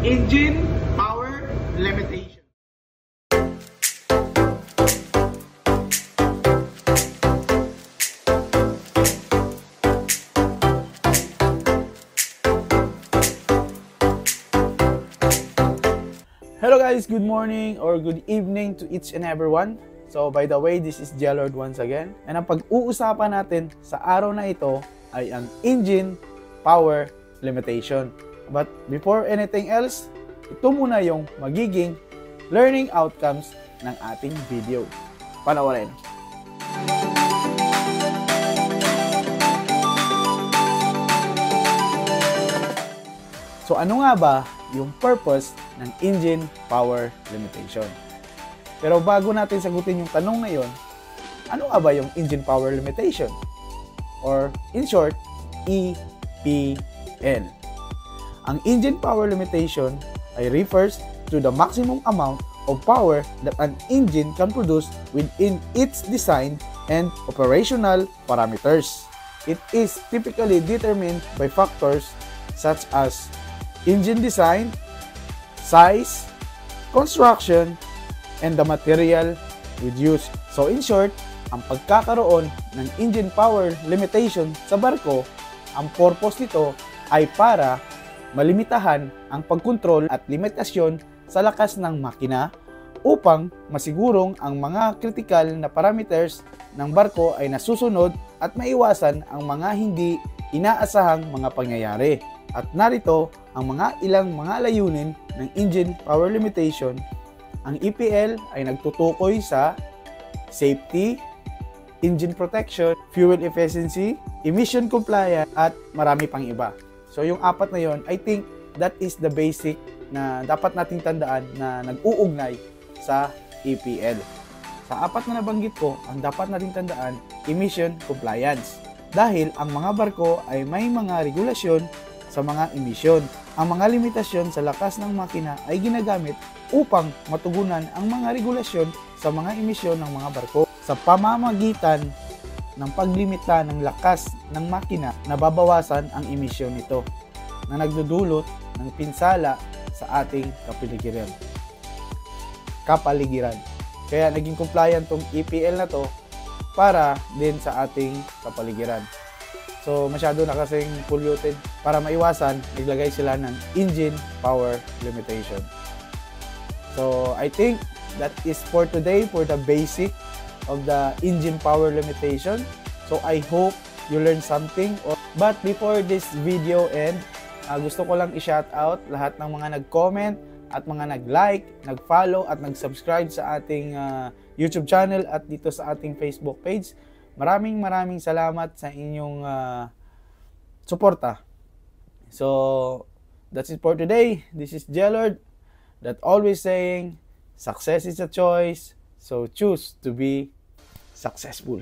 engine power limitation. Hello guys, good morning or good evening to each and everyone. So by the way, this is Jelord once again. And ang pag-uusapan natin sa araw na ito ay ang engine power limitation. But before anything else, ito muna yung magiging learning outcomes ng ating video. Panoorin. So ano nga ba yung purpose ng engine power limitation? Pero bago natin sagutin yung tanong na yon, ano nga ba yung engine power limitation? Or in short, EPL. Ang engine power limitation ay refers to the maximum amount of power that an engine can produce within its design and operational parameters. It is typically determined by factors such as engine design, size, construction, and the material used. So in short, ang pagkakaroon ng engine power limitation sa barko, ang purpose nito ay para malimitahan ang pagkontrol at limitasyon sa lakas ng makina upang masigurong ang mga critical na parameters ng barko ay nasusunod at maiwasan ang mga hindi inaasahang mga pangyayari. At narito ang mga ilang mga layunin ng engine power limitation. Ang EPL ay nagtutukoy sa safety, engine protection, fuel efficiency, emission compliance, at marami pang iba. So yung apat na yon, I think that is the basic na dapat nating tandaan na nag-uugnay sa EPL. Sa apat na nabanggit ko, ang dapat nating tandaan, emission compliance. Dahil ang mga barko ay may mga regulasyon sa mga emisyon. Ang mga limitasyon sa lakas ng makina ay ginagamit upang matugunan ang mga regulasyon sa mga emisyon ng mga barko. Sa pamamagitan ng paglimita ng lakas ng makina, nababawasan ang emisyon nito na nagdudulot ng pinsala sa ating kapaligiran. Kaya naging compliant tong EPL na to para din sa ating kapaligiran. So masyado na kasing polluted. Para maiwasan, naglagay sila ng engine power limitation. So I think that is for today for the basic of the engine power limitation. So I hope you learned something. But before this video end, gusto ko lang i-shout out lahat ng mga nag-comment at mga nag-like, nag-follow at nag-subscribe sa ating YouTube channel at dito sa ating Facebook page. Maraming salamat sa inyong suporta. So, that's it for today. This is Jelord that always saying, success is a choice, so choose to be successful.